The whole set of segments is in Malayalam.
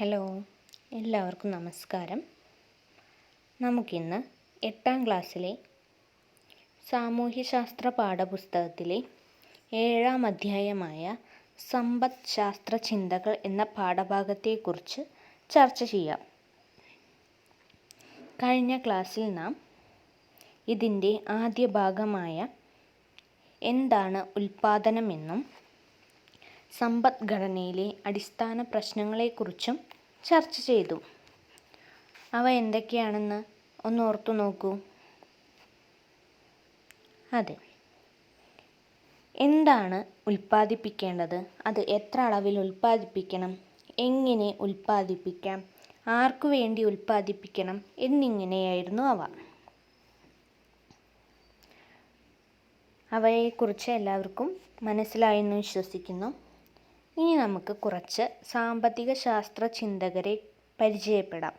ഹലോ, എല്ലാവർക്കും നമസ്കാരം. നമുക്കിന്ന് 8ാം ക്ലാസ്സിലെ സാമൂഹ്യശാസ്ത്ര പാഠപുസ്തകത്തിലെ 7ാം അധ്യായമായ സമ്പദ് ശാസ്ത്ര ചിന്തകൾ എന്ന പാഠഭാഗത്തെക്കുറിച്ച് ചർച്ച ചെയ്യാം. കഴിഞ്ഞ ക്ലാസ്സിൽ നാം ഇതിൻ്റെ ആദ്യ ഭാഗമായ എന്താണ് ഉൽപ്പാദനമെന്നും സമ്പദ്ഘടനയിലെ അടിസ്ഥാന പ്രശ്നങ്ങളെക്കുറിച്ചും ചർച്ച ചെയ്തു. അവ എന്തൊക്കെയാണെന്ന് ഒന്ന് ഓർത്തു നോക്കൂ. അതെ, എന്താണ് ഉൽപ്പാദിപ്പിക്കേണ്ടത്, അത് എത്ര അളവിൽ ഉൽപ്പാദിപ്പിക്കണം, എങ്ങനെ ഉൽപ്പാദിപ്പിക്കാം, ആർക്കു വേണ്ടി ഉൽപ്പാദിപ്പിക്കണം എന്നിങ്ങനെയായിരുന്നു അവ. അവയെക്കുറിച്ച് എല്ലാവർക്കും മനസ്സിലായെന്ന് വിശ്വസിക്കുന്നു. ഇനി നമുക്ക് കുറച്ച് സാമ്പത്തിക ശാസ്ത്ര ചിന്തകരെ പരിചയപ്പെടാം.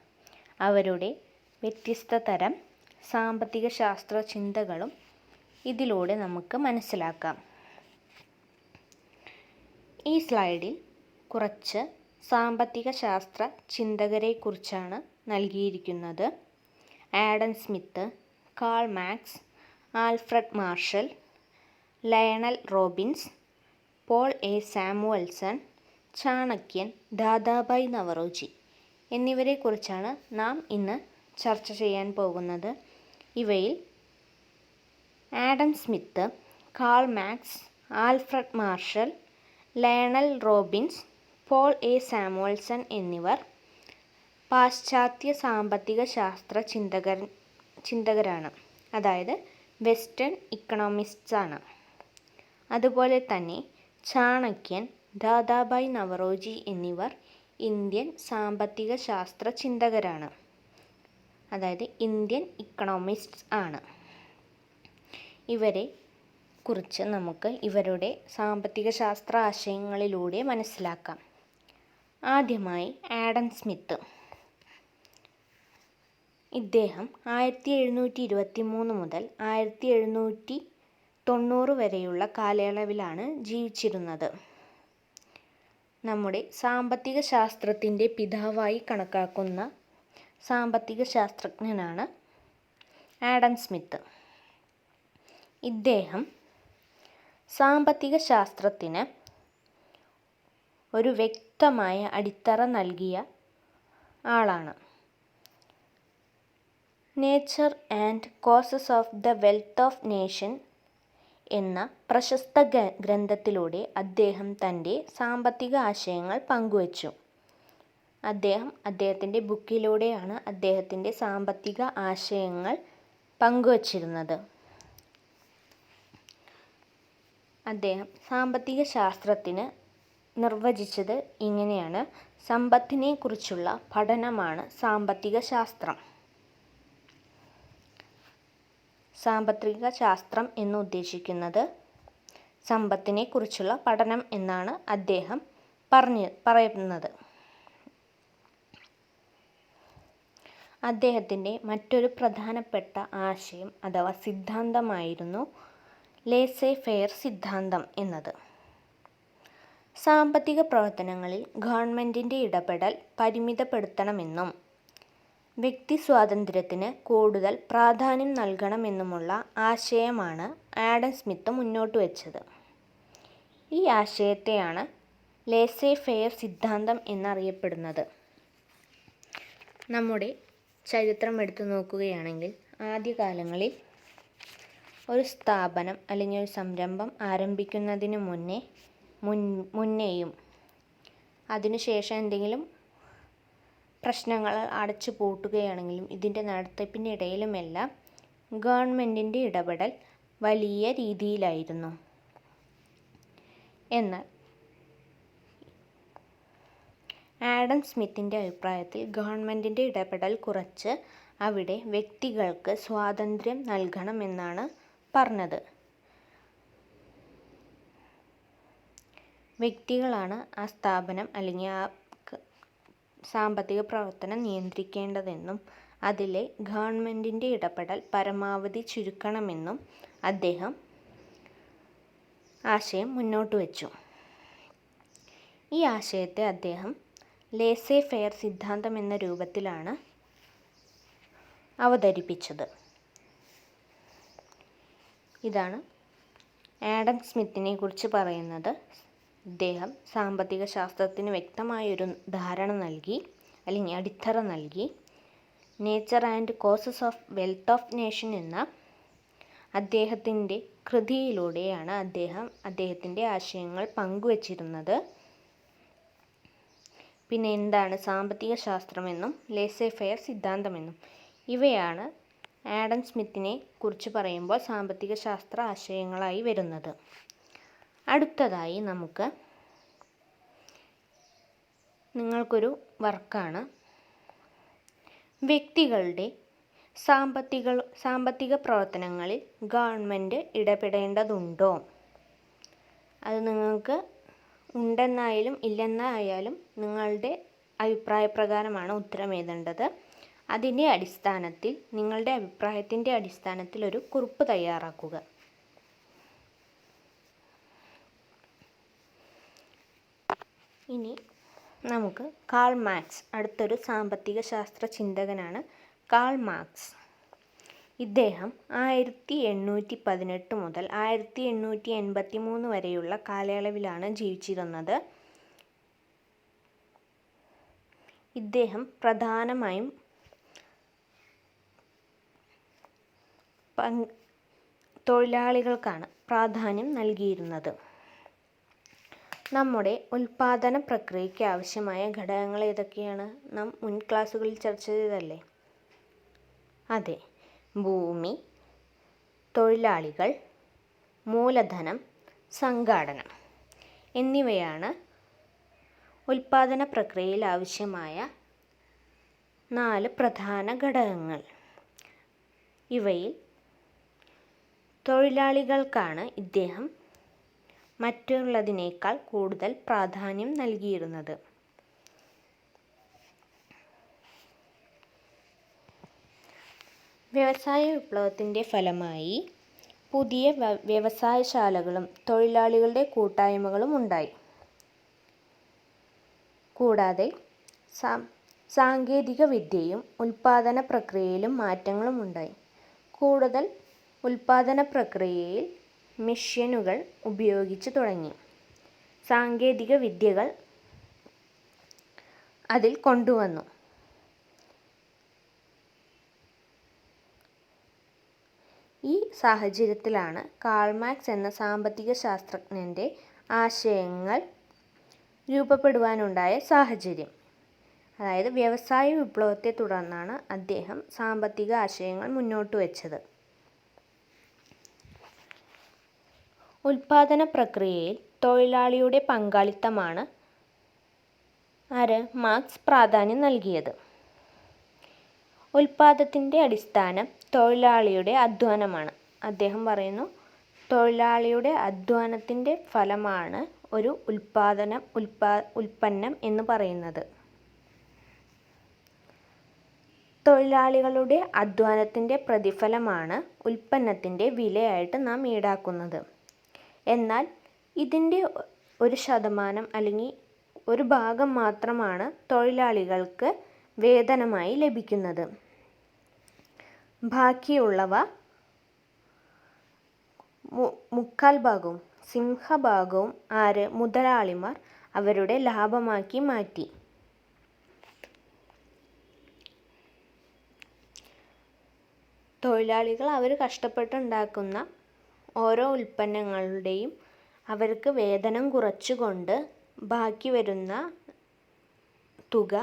അവരുടെ വ്യത്യസ്ത തരം സാമ്പത്തിക ശാസ്ത്ര ചിന്തകളും ഇതിലൂടെ നമുക്ക് മനസ്സിലാക്കാം. ഈ സ്ലൈഡിൽ കുറച്ച് സാമ്പത്തിക ശാസ്ത്ര ചിന്തകരെക്കുറിച്ചാണ് നൽകിയിരിക്കുന്നത്. Adam Smith, Karl Marx, Alfred Marshall, Lionel Robbins, Paul A Samuelson, Chanakya, Dadabhai Naoroji എന്നിവരെക്കുറിച്ചാണ് നാം ഇന്ന് ചർച്ച ചെയ്യാൻ പോകുന്നത്. ഇവയിൽ Adam Smith, Karl Marx, Alfred Marshall, Lionel Robbins, Paul A Samuelson എന്നിവർ പാശ്ചാത്യ സാമ്പത്തിക ശാസ്ത്ര ചിന്തകരാണ്, അതായത് വെസ്റ്റേൺ ഇക്കണോമിസ്റ്സ് ആണ്. അതുപോലെ തന്നെ ചാണക്യൻ, ദാദാഭായ് നവറോജി എന്നിവർ ഇന്ത്യൻ സാമ്പത്തിക ശാസ്ത്ര ചിന്തകരാണ്, അതായത് ഇന്ത്യൻ ഇക്കണോമിസ്റ്സ് ആണ്. ഇവരെ കുറിച്ച് നമുക്ക് ഇവരുടെ സാമ്പത്തിക ശാസ്ത്ര ആശയങ്ങളിലൂടെ മനസ്സിലാക്കാം. ആദ്യമായി ആഡം സ്മിത്ത്. ഇദ്ദേഹം 1723 മുതൽ 1790 വരെയുള്ള കാലയളവിലാണ് ജീവിച്ചിരുന്നത്. നമ്മുടെ സാമ്പത്തിക ശാസ്ത്രത്തിൻ്റെ പിതാവായി കണക്കാക്കുന്ന സാമ്പത്തിക ശാസ്ത്രജ്ഞനാണ് ആഡം സ്മിത്ത്. ഇദ്ദേഹം സാമ്പത്തിക ശാസ്ത്രത്തിന് ഒരു വ്യക്തമായ അടിത്തറ നൽകിയ ആളാണ്. Nature and causes of the wealth of nation എന്ന പ്രശസ്ത ഗ്രന്ഥത്തിലൂടെ അദ്ദേഹം തൻ്റെ സാമ്പത്തിക ആശയങ്ങൾ പങ്കുവച്ചു. അദ്ദേഹത്തിൻ്റെ ബുക്കിലൂടെയാണ് അദ്ദേഹത്തിൻ്റെ സാമ്പത്തിക ആശയങ്ങൾ പങ്കുവച്ചിരുന്നത്. അദ്ദേഹം സാമ്പത്തിക ശാസ്ത്രത്തിന് നിർവചിച്ചത് ഇങ്ങനെയാണ്: സമ്പത്തിനെക്കുറിച്ചുള്ള പഠനമാണ് സാമ്പത്തിക ശാസ്ത്രം. സാമ്പത്തിക ശാസ്ത്രം എന്ന് ഉദ്ദേശിക്കുന്നത് സമ്പത്തിനെ കുറിച്ചുള്ള പഠനം എന്നാണ് അദ്ദേഹം പറയുന്നത്. അദ്ദേഹത്തിൻ്റെ മറ്റൊരു പ്രധാനപ്പെട്ട ആശയം അഥവാ സിദ്ധാന്തമായിരുന്നു ലേസേ ഫെയർ സിദ്ധാന്തം എന്നത്. സാമ്പത്തിക പ്രവർത്തനങ്ങളിൽ ഗവൺമെൻറ്റിൻ്റെ ഇടപെടൽ പരിമിതപ്പെടുത്തണമെന്നും വ്യക്തി സ്വാതന്ത്ര്യത്തിന് കൂടുതൽ പ്രാധാന്യം നൽകണമെന്നുമുള്ള ആശയമാണ് ആഡം സ്മിത്ത് മുന്നോട്ട് വച്ചത്. ഈ ആശയത്തെയാണ് ലേസേ ഫെയർ സിദ്ധാന്തം എന്നറിയപ്പെടുന്നത്. നമ്മുടെ ചരിത്രം എടുത്തു നോക്കുകയാണെങ്കിൽ ആദ്യകാലങ്ങളിൽ ഒരു സ്ഥാപനം അല്ലെങ്കിൽ ഒരു സംരംഭം ആരംഭിക്കുന്നതിന് മുന്നേയും അതിനുശേഷം എന്തെങ്കിലും പ്രശ്നങ്ങൾ അടച്ചു പൂട്ടുകയാണെങ്കിലും ഇതിൻ്റെ നടത്തിപ്പിൻ്റെ ഇടയിലുമെല്ലാം ഗവൺമെൻറ്റിൻ്റെ ഇടപെടൽ വലിയ രീതിയിലായിരുന്നു. എന്നാൽ ആഡം സ്മിത്തിൻ്റെ അഭിപ്രായത്തിൽ ഗവൺമെൻറ്റിൻ്റെ ഇടപെടൽ കുറച്ച് അവിടെ വ്യക്തികൾക്ക് സ്വാതന്ത്ര്യം നൽകണമെന്നാണ് പറഞ്ഞത്. വ്യക്തികളാണ് ആ സ്ഥാപനം അല്ലെങ്കിൽ ആ സാമ്പത്തിക പ്രവർത്തനം നിയന്ത്രിക്കേണ്ടതെന്നും അതിലെ ഗവൺമെൻറ്റിൻ്റെ ഇടപെടൽ പരമാവധി ചുരുക്കണമെന്നും അദ്ദേഹം ആശയം മുന്നോട്ട് വച്ചു. ഈ ആശയത്തെ അദ്ദേഹം ലേസേ ഫെയർ സിദ്ധാന്തം എന്ന രൂപത്തിലാണ് അവതരിപ്പിച്ചത്. ഇതാണ് ആഡം സ്മിത്തിനെ കുറിച്ച് പറയുന്നത്. ഇദ്ദേഹം സാമ്പത്തിക ശാസ്ത്രത്തിന് വ്യക്തമായൊരു ധാരണ നൽകി, അല്ലെങ്കിൽ അടിത്തറ നൽകി. Nature and causes of wealth of nation എന്ന അദ്ദേഹത്തിൻ്റെ കൃതിയിലൂടെയാണ് അദ്ദേഹത്തിൻ്റെ ആശയങ്ങൾ പങ്കുവച്ചിരുന്നത്. പിന്നെ എന്താണ് സാമ്പത്തിക ശാസ്ത്രമെന്നും ലേസേ ഫെയർ സിദ്ധാന്തമെന്നും? ഇവയാണ് ആഡം സ്മിത്തിനെ കുറിച്ച് പറയുമ്പോൾ സാമ്പത്തിക ശാസ്ത്ര ആശയങ്ങളായി വരുന്നത്. അടുത്തതായി നിങ്ങൾക്കൊരു വർക്കാണ്. വ്യക്തികളുടെ സാമ്പത്തിക പ്രവർത്തനങ്ങളിൽ ഗവൺമെൻറ് ഇടപെടേണ്ടതുണ്ടോ? അത് നിങ്ങൾക്ക് ഉണ്ടെന്നായാലും ഇല്ലെന്നായാലും നിങ്ങളുടെ അഭിപ്രായപ്രകാരമാണ് ഉത്തരം എഴുതേണ്ടത്. അതിൻ്റെ അടിസ്ഥാനത്തിൽ, നിങ്ങളുടെ അഭിപ്രായത്തിൻ്റെ അടിസ്ഥാനത്തിൽ ഒരു കുറിപ്പ് തയ്യാറാക്കുക. ഇനി നമുക്ക് കാൾ മാർക്സ്, അടുത്തൊരു സാമ്പത്തിക ശാസ്ത്ര ചിന്തകനാണ് കാൾ മാർക്സ്. ഇദ്ദേഹം 1818 മുതൽ 1883 വരെയുള്ള കാലയളവിലാണ് ജീവിച്ചിരുന്നത്. ഇദ്ദേഹം പ്രധാനമായും തൊഴിലാളികൾക്കാണ് പ്രാധാന്യം നൽകിയിരുന്നത്. നമ്മുടെ ഉൽപാദന പ്രക്രിയയ്ക്ക് ആവശ്യമായ ഘടകങ്ങൾ ഏതൊക്കെയാണ്? നാം മുൻ ക്ലാസ്സുകളിൽ ചർച്ച ചെയ്തതല്ലേ? അതെ, ഭൂമി, തൊഴിലാളികൾ, മൂലധനം, സംഘാടനം എന്നിവയാണ് ഉൽപാദന പ്രക്രിയയിൽ ആവശ്യമായ 4 പ്രധാന ഘടകങ്ങൾ. ഇവയിൽ തൊഴിലാളികൾക്കാണ് ഇദ്ദേഹം മറ്റുള്ളതിനേക്കാൾ കൂടുതൽ പ്രാധാന്യം നൽകിയിരുന്നത്. വ്യവസായ വിപ്ലവത്തിൻ്റെ ഫലമായി പുതിയ വ്യവസായശാലകളും തൊഴിലാളികളുടെ കൂട്ടായ്മകളും ഉണ്ടായി. കൂടാതെ സാങ്കേതിക വിദ്യയും ഉൽപാദന പ്രക്രിയയിലും മാറ്റങ്ങളും ഉണ്ടായി. കൂടുതൽ ഉൽപാദന പ്രക്രിയയിൽ മെഷീനുകൾ ഉപയോഗിച്ചു തുടങ്ങി. സാങ്കേതിക വിദ്യകൾ അതിൽ കൊണ്ടുവന്നു. ഈ സാഹചര്യത്തിലാണ് കാൾ മാർക്സ് എന്ന സാമ്പത്തിക ശാസ്ത്രജ്ഞൻ്റെ ആശയങ്ങൾ രൂപപ്പെടുവാനുണ്ടായ സാഹചര്യം. അതായത് വ്യവസായ വിപ്ലവത്തെ തുടർന്നാണ് അദ്ദേഹം സാമ്പത്തിക ആശയങ്ങൾ മുന്നോട്ട് വച്ചത്. ഉൽപാദന പ്രക്രിയയിൽ തൊഴിലാളിയുടെ പങ്കാളിത്തമാണ് മാർക്സ് പ്രാധാന്യം നൽകിയത്. ഉൽപാദനത്തിൻ്റെ അടിസ്ഥാനം തൊഴിലാളിയുടെ അധ്വാനമാണ്. അദ്ദേഹം പറയുന്നു, തൊഴിലാളിയുടെ അധ്വാനത്തിൻ്റെ ഫലമാണ് ഒരു ഉൽപ്പന്നം എന്ന് പറയുന്നത്. തൊഴിലാളികളുടെ അധ്വാനത്തിൻ്റെ പ്രതിഫലമാണ് ഉൽപ്പന്നത്തിൻ്റെ വിലയായിട്ട് നാം ഈടാക്കുന്നത്. എന്നാൽ ഇതിൻ്റെ 1% അല്ലെങ്കിൽ ഒരു ഭാഗം മാത്രമാണ് തൊഴിലാളികൾക്ക് വേതനമായി ലഭിക്കുന്നത്. ബാക്കിയുള്ളവ 3/4 ഭാഗവും സിംഹഭാഗവും മുതലാളിമാർ അവരുടെ ലാഭമാക്കി മാറ്റി. തൊഴിലാളികൾ അവർ കഷ്ടപ്പെട്ടുണ്ടാക്കുന്ന ഓരോ ഉൽപ്പന്നങ്ങളുടെയും അവർക്ക് വേതനം കുറച്ചുകൊണ്ട് ബാക്കി വരുന്ന തുക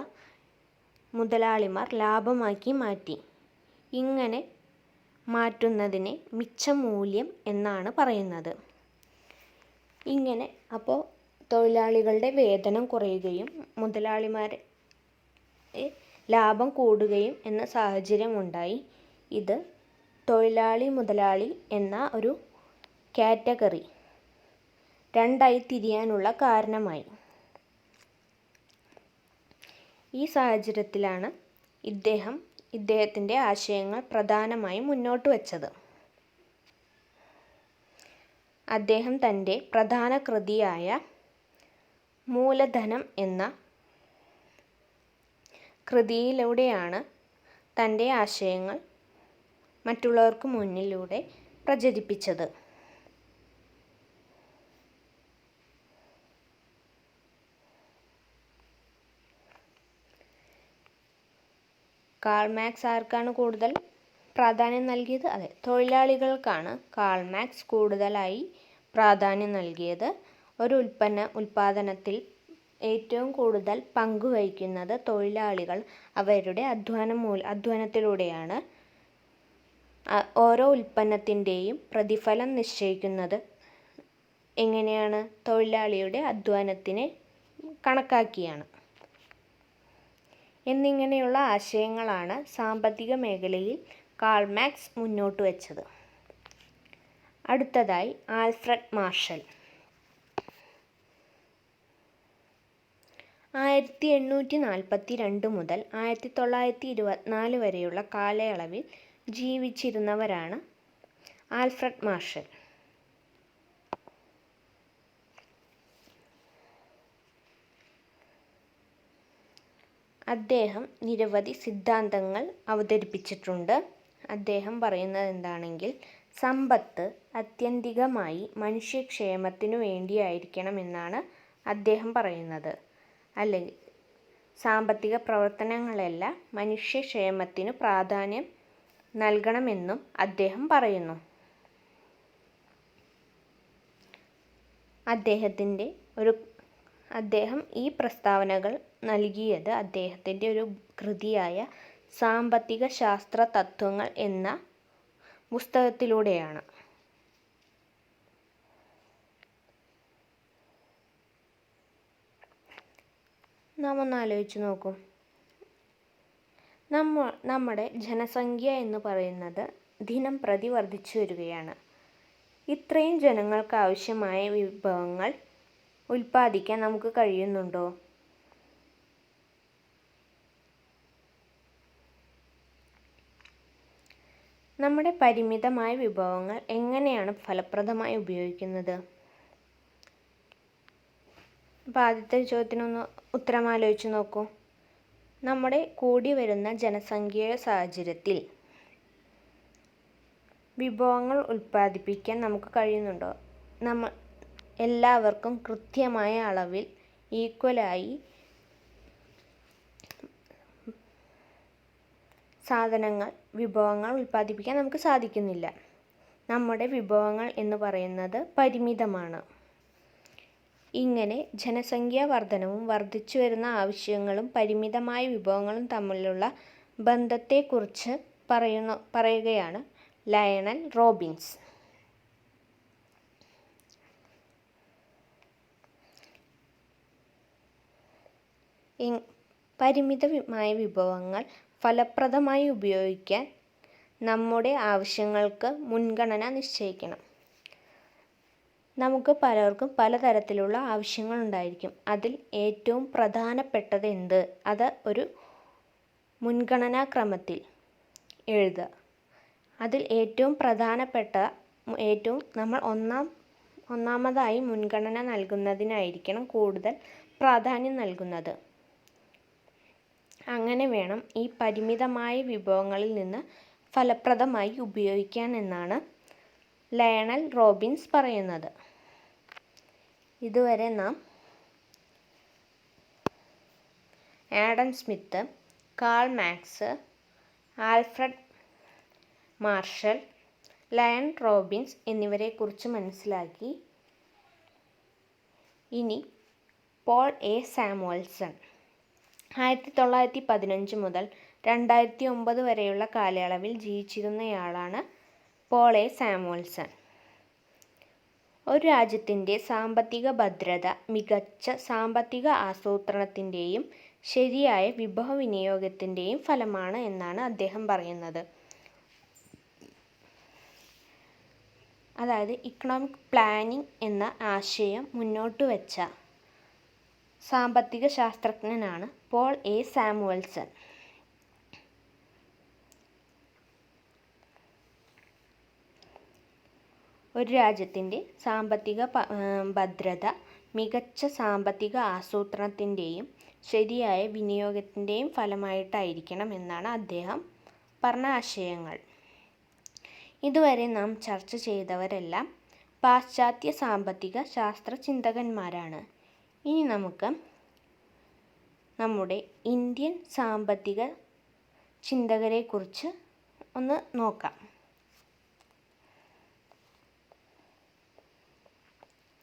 മുതലാളിമാർ ലാഭമാക്കി മാറ്റി. ഇങ്ങനെ മാറ്റുന്നതിനെ മിച്ചമൂല്യം എന്നാണ് പറയുന്നത്. ഇങ്ങനെ അപ്പോൾ തൊഴിലാളികളുടെ വേതനം കുറയുകയും മുതലാളിമാരെ ലാഭം കൂടുകയും എന്ന സാഹചര്യമുണ്ടായി. ഇത് തൊഴിലാളി മുതലാളി എന്ന ഒരു കാറ്റഗറി 2ആയി തിരിയാനുള്ള കാരണമായി. ഈ സാഹചര്യത്തിലാണ് ഇദ്ദേഹത്തിൻ്റെ ആശയങ്ങൾ പ്രധാനമായും മുന്നോട്ട് വച്ചത്. അദ്ദേഹം തൻ്റെ പ്രധാന കൃതിയായ മൂലധനം എന്ന കൃതിയിലൂടെയാണ് തൻ്റെ ആശയങ്ങൾ മറ്റുള്ളവർക്ക് മുന്നിലൂടെ പ്രചരിപ്പിച്ചത്. കാൾ മാർക്സ് ആർക്കാണ് കൂടുതൽ പ്രാധാന്യം നൽകിയത്? അതെ, തൊഴിലാളികൾക്കാണ് കാൾ മാർക്സ് കൂടുതലായി പ്രാധാന്യം നൽകിയത്. ഒരു ഉൽപ്പാദനത്തിൽ ഏറ്റവും കൂടുതൽ പങ്കുവഹിക്കുന്നത് തൊഴിലാളികൾ അവരുടെ അധ്വാനത്തിലൂടെയാണ്. ഓരോ ഉൽപ്പന്നത്തിൻ്റെയും പ്രതിഫലം നിശ്ചയിക്കുന്നത് എങ്ങനെയാണ്? തൊഴിലാളിയുടെ അധ്വാനത്തിനെ കണക്കാക്കിയാണ്. എന്നിങ്ങനെയുള്ള ആശയങ്ങളാണ് സാമ്പത്തിക മേഖലയിൽ കാൾ മാർക്സ് മുന്നോട്ട് വച്ചത്. അടുത്തതായി ആൽഫ്രഡ് മാർഷൽ. 1842 മുതൽ 1924 വരെയുള്ള കാലയളവിൽ ജീവിച്ചിരുന്നവരാണ് ആൽഫ്രഡ് മാർഷൽ. അദ്ദേഹം നിരവധി സിദ്ധാന്തങ്ങൾ അവതരിപ്പിച്ചിട്ടുണ്ട്. അദ്ദേഹം പറയുന്നത് എന്താണെങ്കിൽ, സമ്പത്ത് ആത്യന്തികമായി മനുഷ്യക്ഷേമത്തിനു വേണ്ടിയായിരിക്കണമെന്നാണ് അദ്ദേഹം പറയുന്നത്. അല്ലെങ്കിൽ സാമ്പത്തിക പ്രവർത്തനങ്ങളെല്ലാം മനുഷ്യക്ഷേമത്തിനു പ്രാധാന്യം നൽകണമെന്നും അദ്ദേഹം പറയുന്നു. അദ്ദേഹം ഈ പ്രസ്താവനകൾ നൽകിയത് അദ്ദേഹത്തിൻ്റെ ഒരു കൃതിയായ സാമ്പത്തിക ശാസ്ത്ര തത്വങ്ങൾ എന്ന പുസ്തകത്തിലൂടെയാണ്. നാം ഒന്ന് ആലോചിച്ച് നോക്കൂ. നമ്മുടെ ജനസംഖ്യ എന്ന് പറയുന്നത് ദിനം പ്രതി വർദ്ധിച്ചു വരികയാണ്. ഇത്രയും ജനങ്ങൾക്ക് ആവശ്യമായ വിഭവങ്ങൾ ഉൽപ്പാദിക്കാൻ നമുക്ക് കഴിയുന്നുണ്ടോ? നമ്മുടെ പരിമിതമായ വിഭവങ്ങൾ എങ്ങനെയാണ് ഫലപ്രദമായി ഉപയോഗിക്കുന്നത്? അപ്പോൾ ആദ്യത്തെ ചോദ്യത്തിനൊന്ന് ഉത്തരം ആലോചിച്ച് നോക്കൂ. നമ്മുടെ കൂടി വരുന്ന ജനസംഖ്യയുടെ സാഹചര്യത്തിൽ വിഭവങ്ങൾ ഉൽപ്പാദിപ്പിക്കാൻ നമുക്ക് കഴിയുന്നുണ്ടോ? എല്ലാവർക്കും കൃത്യമായ അളവിൽ ഈക്വലായി വിഭവങ്ങൾ ഉൽപ്പാദിപ്പിക്കാൻ നമുക്ക് സാധിക്കുന്നില്ല. നമ്മുടെ വിഭവങ്ങൾ എന്ന് പറയുന്നത് പരിമിതമാണ്. ഇങ്ങനെ ജനസംഖ്യാ വർധനവും വർദ്ധിച്ചു വരുന്ന ആവശ്യങ്ങളും പരിമിതമായ വിഭവങ്ങളും തമ്മിലുള്ള ബന്ധത്തെക്കുറിച്ച് പറയുകയാണ് ലയണൽ റോബിൻസ്. പരിമിതമായ വിഭവങ്ങൾ ഫലപ്രദമായി ഉപയോഗിക്കാൻ നമ്മുടെ ആവശ്യങ്ങൾക്ക് മുൻഗണന നിശ്ചയിക്കണം. നമുക്ക് പലർക്കും പലതരത്തിലുള്ള ആവശ്യങ്ങളുണ്ടായിരിക്കും. അതിൽ ഏറ്റവും പ്രധാനപ്പെട്ടത് എന്ത്? അത് ഒരു മുൻഗണനാക്രമത്തിൽ എഴുതുക. അതിൽ ഏറ്റവും പ്രധാനപ്പെട്ട നമ്മൾ ഒന്നാമതായി മുൻഗണന നൽകുന്നതിനായിരിക്കണം കൂടുതൽ പ്രാധാന്യം നൽകുന്നത്. അങ്ങനെ വേണം ഈ പരിമിതമായ വിഭവങ്ങളിൽ നിന്ന് ഫലപ്രദമായി ഉപയോഗിക്കാൻ എന്നാണ് ലയണൽ റോബിൻസ് പറയുന്നത്. ഇതുവരെ നാം Adam Smith, Karl Marx, Alfred Marshall, Lionel Robbins എന്നിവരെക്കുറിച്ച് മനസ്സിലാക്കി. ഇനി പോൾ എ സാമുവൽസൺ. 1915 മുതൽ 2009 വരെയുള്ള കാലയളവിൽ ജീവിച്ചിരുന്നയാളാണ് പോൾ എ സാമുവൽസൺ. ഒരു രാജ്യത്തിൻ്റെ സാമ്പത്തിക ഭദ്രത മികച്ച സാമ്പത്തിക ആസൂത്രണത്തിൻ്റെയും ശരിയായ വിഭവ വിനിയോഗത്തിൻ്റെയും ഫലമാണ് എന്നാണ് അദ്ദേഹം പറയുന്നത്. അതായത് ഇക്കണോമിക് പ്ലാനിംഗ് എന്ന ആശയം മുന്നോട്ട് വച്ച സാമ്പത്തിക ശാസ്ത്രജ്ഞനാണ് പോൾ എ സാമുവൽസൺ. ഒരു രാജ്യത്തിൻ്റെ സാമ്പത്തിക ഭദ്രത മികച്ച സാമ്പത്തിക ആസൂത്രണത്തിൻ്റെയും ശരിയായ വിനിയോഗത്തിൻ്റെയും ഫലമായിട്ടായിരിക്കണം എന്നാണ് അദ്ദേഹം പറഞ്ഞ ആശയങ്ങൾ. ഇതുവരെ നാം ചർച്ച ചെയ്തവരെല്ലാം പാശ്ചാത്യ സാമ്പത്തിക ശാസ്ത്ര ചിന്തകന്മാരാണ്. ഇനി നമുക്ക് നമ്മുടെ ഇന്ത്യൻ സാമ്പത്തിക ചിന്തകരെക്കുറിച്ച് ഒന്ന് നോക്കാം.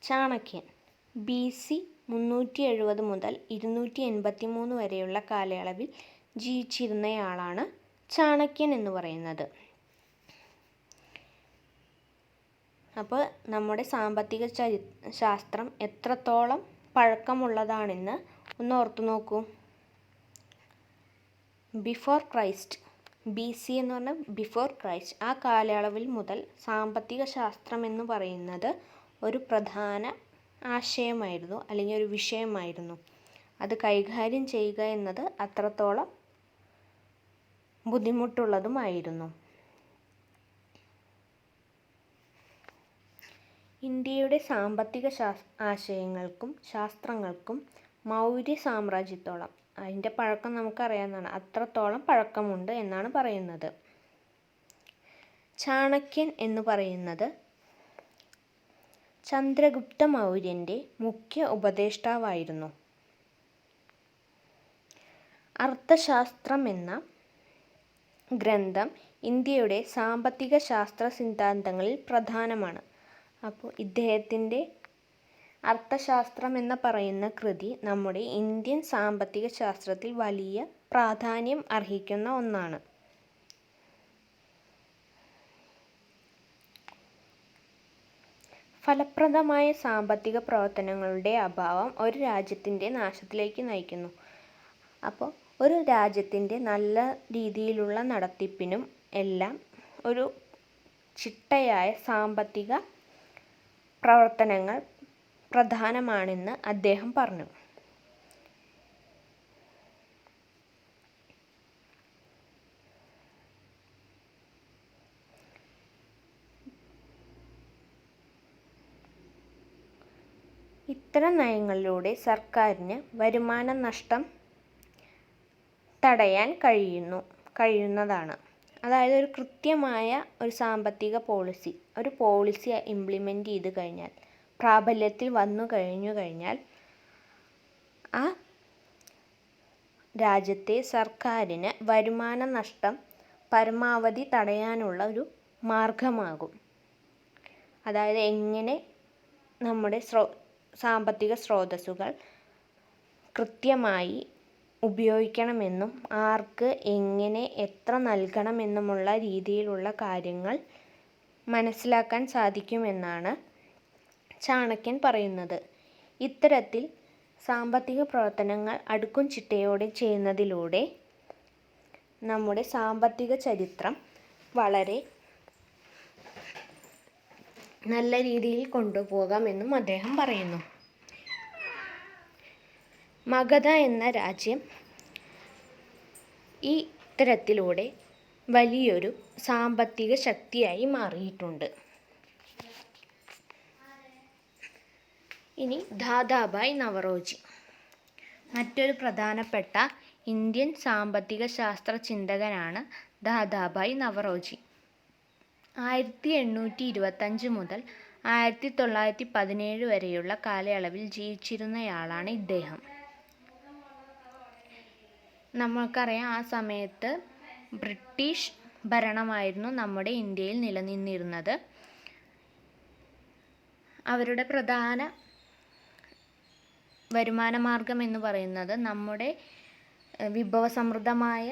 ചാണക്യൻ BC 370 മുതൽ 283 വരെയുള്ള കാലയളവിൽ ജീവിച്ചിരുന്നയാളാണ് ചാണക്യൻ എന്ന് പറയുന്നത്. അപ്പോൾ നമ്മുടെ സാമ്പത്തിക ശാസ്ത്രം എത്രത്തോളം പഴക്കമുള്ളതാണെന്ന് ഒന്ന് ഓർത്തു നോക്കൂ. ബിഫോർ ക്രൈസ്റ്റ്, BC എന്ന് പറഞ്ഞാൽ ബിഫോർ ക്രൈസ്റ്റ്, ആ കാലയളവിൽ മുതൽ സാമ്പത്തിക ശാസ്ത്രം എന്ന് പറയുന്നത് ഒരു പ്രധാന ആശയമായിരുന്നു, അല്ലെങ്കിൽ ഒരു വിഷയമായിരുന്നു. അത് കൈകാര്യം ചെയ്യുക എന്നത് അത്രത്തോളം ബുദ്ധിമുട്ടുള്ളതുമായിരുന്നു. ഇന്ത്യയുടെ സാമ്പത്തിക ആശയങ്ങൾക്കും ശാസ്ത്രങ്ങൾക്കും മൗര്യ സാമ്രാജ്യത്തോളം, അതിൻ്റെ പഴക്കം നമുക്കറിയാവുന്നതാണ്, അത്രത്തോളം പഴക്കമുണ്ട് എന്നാണ് പറയുന്നത്. ചാണക്യൻ എന്ന് പറയുന്നത് ചന്ദ്രഗുപ്ത മൗര്യൻ്റെ മുഖ്യ ഉപദേഷ്ടാവായിരുന്നു. അർത്ഥശാസ്ത്രം എന്ന ഗ്രന്ഥം ഇന്ത്യയുടെ സാമ്പത്തിക ശാസ്ത്ര സിദ്ധാന്തങ്ങളിൽ പ്രധാനമാണ്. അപ്പോൾ ഇദ്ദേഹത്തിൻ്റെ അർത്ഥശാസ്ത്രം എന്ന് പറയുന്ന കൃതി നമ്മുടെ ഇന്ത്യൻ സാമ്പത്തിക ശാസ്ത്രത്തിൽ വലിയ പ്രാധാന്യം അർഹിക്കുന്ന ഒന്നാണ്. ഫലപ്രദമായ സാമ്പത്തിക പ്രവർത്തനങ്ങളുടെ അഭാവം ഒരു രാജ്യത്തിൻ്റെ നാശത്തിലേക്ക് നയിക്കുന്നു. അപ്പോൾ ഒരു രാജ്യത്തിൻ്റെ നല്ല രീതിയിലുള്ള നടത്തിപ്പിനും എല്ലാം ഒരു ചിട്ടയായ സാമ്പത്തിക പ്രവർത്തനങ്ങൾ പ്രധാനമാണെന്ന് അദ്ദേഹം പറഞ്ഞു. ഇത്തരം നയങ്ങളിലൂടെ സർക്കാരിന് വരുമാന നഷ്ടം തടയാൻ കഴിയുന്നതാണ്. അതായത് ഒരു കൃത്യമായ ഒരു സാമ്പത്തിക പോളിസി ഇംപ്ലിമെൻ്റ് ചെയ്ത് കഴിഞ്ഞാൽ, പ്രാബല്യത്തിൽ വന്നു കഴിഞ്ഞാൽ ആ രാജ്യത്തെ സർക്കാരിന് വരുമാന നഷ്ടം പരമാവധി തടയാനുള്ള ഒരു മാർഗമാകും. അതായത് എങ്ങനെ നമ്മുടെ സാമ്പത്തിക സ്രോതസ്സുകൾ കൃത്യമായി ഉപയോഗിക്കണമെന്നും ആർക്ക് എങ്ങനെ എത്ര നൽകണമെന്നുമുള്ള രീതിയിലുള്ള കാര്യങ്ങൾ മനസ്സിലാക്കാൻ സാധിക്കുമെന്നാണ് ചാണക്യൻ പറയുന്നത്. ഇത്തരത്തിൽ സാമ്പത്തിക പ്രവർത്തനങ്ങൾ അടുക്കും ചിട്ടയോടെ ചെയ്യുന്നതിലൂടെ നമ്മുടെ സാമ്പത്തിക ചരിത്രം വളരെ നല്ല രീതിയിൽ കൊണ്ടുപോകാമെന്നും അദ്ദേഹം പറയുന്നു. മഗധ എന്ന രാജ്യം ഈ ഇത്തരത്തിലൂടെ വലിയൊരു സാമ്പത്തിക ശക്തിയായി മാറിയിട്ടുണ്ട്. ഇനി ദാദാഭായ് നവറോജി, മറ്റൊരു പ്രധാനപ്പെട്ട ഇന്ത്യൻ സാമ്പത്തിക ശാസ്ത്ര ചിന്തകനാണ് ദാദാഭായ് നവറോജി. 1825 മുതൽ 1917 വരെയുള്ള കാലയളവിൽ ജീവിച്ചിരുന്നയാളാണ് ഇദ്ദേഹം. നമ്മൾക്കറിയാം, ആ സമയത്ത് ബ്രിട്ടീഷ് ഭരണമായിരുന്നു നമ്മുടെ ഇന്ത്യയിൽ നിലനിന്നിരുന്നത്. അവരുടെ പ്രധാന വരുമാന മാർഗം എന്ന് പറയുന്നത് നമ്മുടെ വിഭവസമൃദ്ധമായ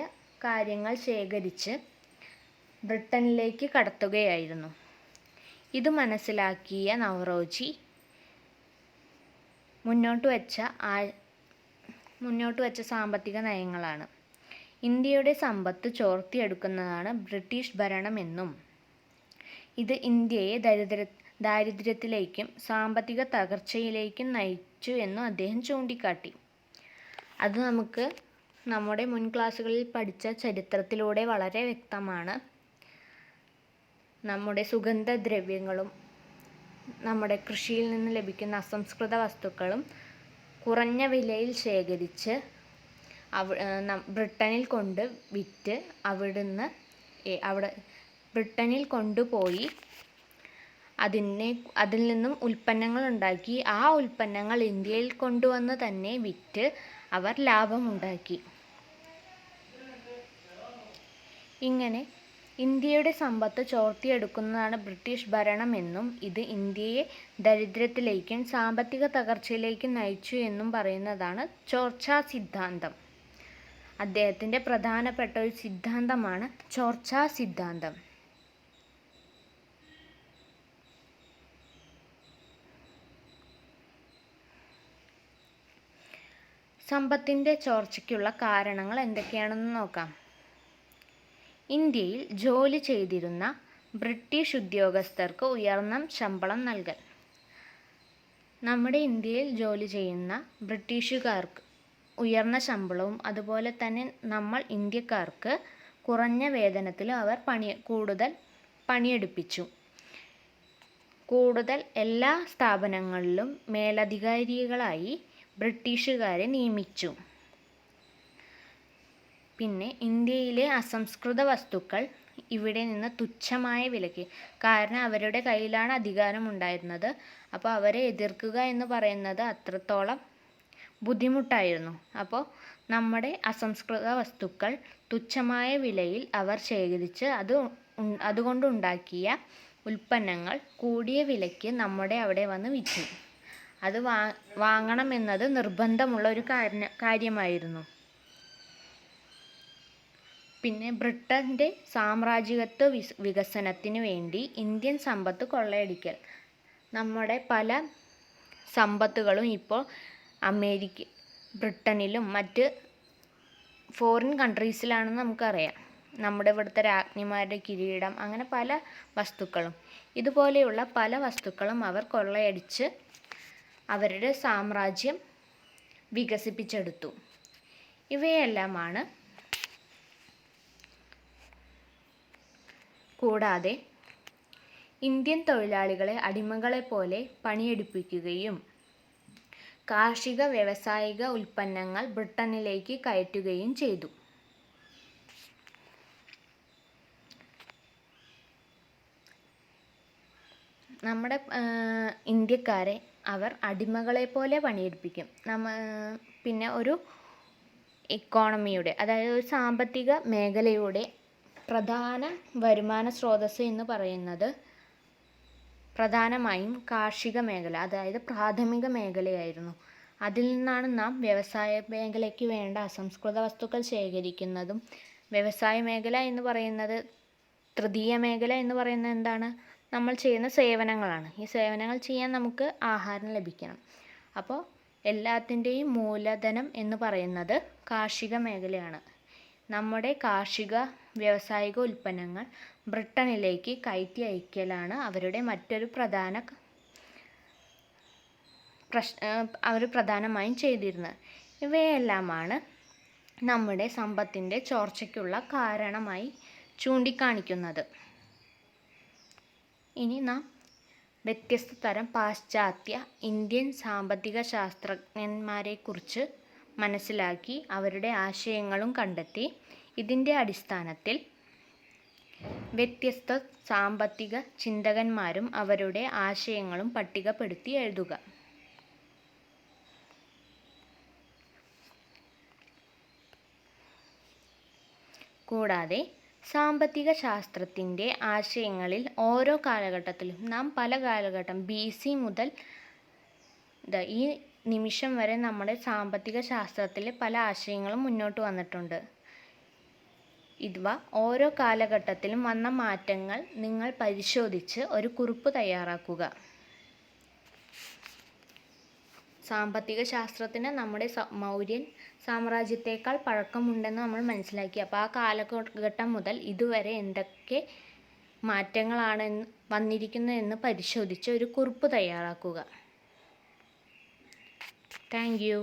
കാര്യങ്ങൾ ശേഖരിച്ച് ബ്രിട്ടനിലേക്ക് കടത്തുകയായിരുന്നു. ഇത് മനസ്സിലാക്കിയ നവറോജി മുന്നോട്ട് വച്ച സാമ്പത്തിക നയങ്ങളാണ് ഇന്ത്യയുടെ സമ്പത്ത് ചോർത്തിയെടുക്കുന്നതാണ് ബ്രിട്ടീഷ് ഭരണമെന്നും ഇത് ഇന്ത്യയെ ദാരിദ്ര്യത്തിലേക്കും സാമ്പത്തിക തകർച്ചയിലേക്കും നയിച്ചു എന്നും അദ്ദേഹം ചൂണ്ടിക്കാട്ടി. അത് നമുക്ക് നമ്മുടെ മുൻ ക്ലാസ്സുകളിൽ പഠിച്ച ചരിത്രത്തിലൂടെ വളരെ വ്യക്തമാണ്. നമ്മുടെ സുഗന്ധദ്രവ്യങ്ങളും നമ്മുടെ കൃഷിയിൽ നിന്ന് ലഭിക്കുന്ന അസംസ്കൃത വസ്തുക്കളും കുറഞ്ഞ വിലയിൽ ശേഖരിച്ച് ബ്രിട്ടനിൽ കൊണ്ട് വിറ്റ് ബ്രിട്ടനിൽ കൊണ്ടുപോയി അതിൽ നിന്നും ഉൽപ്പന്നങ്ങൾ ഉണ്ടാക്കി ആ ഉൽപ്പന്നങ്ങൾ ഇന്ത്യയിൽ കൊണ്ടുവന്ന് തന്നെ വിറ്റ് അവർ ലാഭമുണ്ടാക്കി. ഇങ്ങനെ ഇന്ത്യയുടെ സമ്പത്ത് ചോർത്തിയെടുക്കുന്നതാണ് ബ്രിട്ടീഷ് ഭരണമെന്നും ഇത് ഇന്ത്യയെ ദരിദ്രത്തിലേക്കും സാമ്പത്തിക തകർച്ചയിലേക്കും നയിച്ചു എന്നും പറയുന്നതാണ് ചോർച്ചാ സിദ്ധാന്തം. അദ്ദേഹത്തിൻ്റെ പ്രധാനപ്പെട്ട ഒരു സിദ്ധാന്തമാണ് ചോർച്ചാ സിദ്ധാന്തം. സമ്പത്തിൻ്റെ ചോർച്ചയ്ക്കുള്ള കാരണങ്ങൾ എന്തൊക്കെയാണെന്ന് നോക്കാം. ഇന്ത്യയിൽ ജോലി ചെയ്തിരുന്ന ബ്രിട്ടീഷ് ഉദ്യോഗസ്ഥർക്ക് ഉയർന്ന ശമ്പളം നൽകൽ. നമ്മുടെ ഇന്ത്യയിൽ ജോലി ചെയ്യുന്ന ബ്രിട്ടീഷുകാർക്ക് ഉയർന്ന ശമ്പളവും അതുപോലെ തന്നെ നമ്മൾ ഇന്ത്യക്കാർക്ക് കുറഞ്ഞ വേതനത്തിലും അവർ കൂടുതൽ പണിയെടുപ്പിച്ചു. കൂടുതൽ എല്ലാ സ്ഥാപനങ്ങളിലും മേലധികാരികളായി ബ്രിട്ടീഷുകാരെ നിയമിച്ചു. പിന്നെ ഇന്ത്യയിലെ അസംസ്കൃത വസ്തുക്കൾ ഇവിടെ നിന്ന് തുച്ഛമായ വിലയ്ക്ക്, കാരണം അവരുടെ കയ്യിലാണ് അധികാരം ഉണ്ടായിരുന്നത്, അപ്പോൾ അവരെ എതിർക്കുക എന്ന് പറയുന്നത് അത്രത്തോളം ബുദ്ധിമുട്ടായിരുന്നു. അപ്പോൾ നമ്മുടെ അസംസ്കൃത വസ്തുക്കൾ തുച്ഛമായ വിലയിൽ അവർ ശേഖരിച്ച് അതുകൊണ്ടുണ്ടാക്കിയ ഉൽപ്പന്നങ്ങൾ കൂടിയ വിലയ്ക്ക് നമ്മുടെ അവിടെ വന്ന് വിറ്റു. അത് വാങ്ങണമെന്നത് നിർബന്ധമുള്ള ഒരു കാര്യമായിരുന്നു. പിന്നെ ബ്രിട്ടൻ്റെ സാമ്രാജ്യത്വ വികസനത്തിന് വേണ്ടി ഇന്ത്യൻ സമ്പത്ത് കൊള്ളയടിക്കൽ. നമ്മുടെ പല സമ്പത്തുകളും ഇപ്പോൾ ബ്രിട്ടനിലും മറ്റ് ഫോറിൻ കൺട്രീസിലാണെന്ന് നമുക്കറിയാം. നമ്മുടെ ഇവിടുത്തെ രാജ്ഞിമാരുടെ കിരീടം, അങ്ങനെ പല വസ്തുക്കളും, ഇതുപോലെയുള്ള പല വസ്തുക്കളും അവർ കൊള്ളയടിച്ച് അവരുടെ സാമ്രാജ്യം വികസിപ്പിച്ചെടുത്തു. ഇവയെല്ലാമാണ്. കൂടാതെ ഇന്ത്യൻ തൊഴിലാളികളെ അടിമകളെപ്പോലെ പണിയെടുപ്പിക്കുകയും കാർഷിക വ്യാവസായിക ഉൽപ്പന്നങ്ങൾ ബ്രിട്ടനിലേക്ക് കയറ്റുകയും ചെയ്തു. നമ്മുടെ ഇന്ത്യക്കാരെ അവർ അടിമകളെപ്പോലെ പണിയെടുപ്പിക്കും. പിന്നെ ഒരു ഇക്കോണമിയുടെ, അതായത് ഒരു സാമ്പത്തിക മേഖലയുടെ പ്രധാന വരുമാന സ്രോതസ്സ് എന്ന് പറയുന്നത് പ്രധാനമായും കാർഷിക മേഖല, അതായത് പ്രാഥമിക മേഖലയായിരുന്നു. അതിൽ നിന്നാണ് നാം വ്യവസായ മേഖലയ്ക്ക് വേണ്ട അസംസ്കൃത വസ്തുക്കൾ ശേഖരിക്കുന്നതും. വ്യവസായ മേഖല എന്ന് പറയുന്നത്, തൃതീയ മേഖല എന്ന് പറയുന്നത് എന്താണ്? നമ്മൾ ചെയ്യുന്ന സേവനങ്ങളാണ്. ഈ സേവനങ്ങൾ ചെയ്യാൻ നമുക്ക് ആഹാരം ലഭിക്കണം. അപ്പോൾ എല്ലാത്തിൻ്റെയും മൂലധനം എന്ന് പറയുന്നത് കാർഷിക മേഖലയാണ്. നമ്മുടെ കാർഷിക വ്യാവസായിക ഉൽപ്പന്നങ്ങൾ ബ്രിട്ടനിലേക്ക് കയറ്റി അയക്കലാണ് അവരുടെ മറ്റൊരു അവർ പ്രധാനമായും ചെയ്തിരുന്നത്. ഇവയെല്ലാമാണ് നമ്മുടെ സമ്പത്തിൻ്റെ ചോർച്ചയ്ക്കുള്ള കാരണമായി ചൂണ്ടിക്കാണിക്കുന്നത്. ഇനി നാം വ്യത്യസ്ത തരം പാശ്ചാത്യ ഇന്ത്യൻ സാമ്പത്തിക ശാസ്ത്രജ്ഞന്മാരെക്കുറിച്ച് മനസ്സിലാക്കി അവരുടെ ആശയങ്ങളും കണ്ടെത്തി ഇതിൻ്റെ അടിസ്ഥാനത്തിൽ വ്യത്യസ്ത സാമ്പത്തിക ചിന്തകന്മാരും അവരുടെ ആശയങ്ങളും പട്ടികപ്പെടുത്തി എഴുതുക. കൂടാതെ സാമ്പത്തിക ശാസ്ത്രത്തിൻ്റെ ആശയങ്ങളിൽ ഓരോ കാലഘട്ടത്തിലും നാം പല കാലഘട്ടം BC മുതൽ ഈ നിമിഷം വരെ നമ്മുടെ സാമ്പത്തിക ശാസ്ത്രത്തിൽ പല ആശയങ്ങളും മുന്നോട്ട് വന്നിട്ടുണ്ട്. ഇവ ഓരോ കാലഘട്ടത്തിലും വന്ന മാറ്റങ്ങൾ നിങ്ങൾ പരിശോധിച്ച് ഒരു കുറിപ്പ് തയ്യാറാക്കുക. സാമ്പത്തിക ശാസ്ത്രത്തിന് നമ്മുടെ മൗര്യൻ സാമ്രാജ്യത്തേക്കാൾ പഴക്കമുണ്ടെന്ന് നമ്മൾ മനസ്സിലാക്കി. അപ്പോൾ ആ കാലഘട്ടം മുതൽ ഇതുവരെ എന്തൊക്കെ മാറ്റങ്ങളാണ് വന്നിരിക്കുന്നതെന്ന് പരിശോധിച്ച് ഒരു കുറിപ്പ് തയ്യാറാക്കുക. Thank you.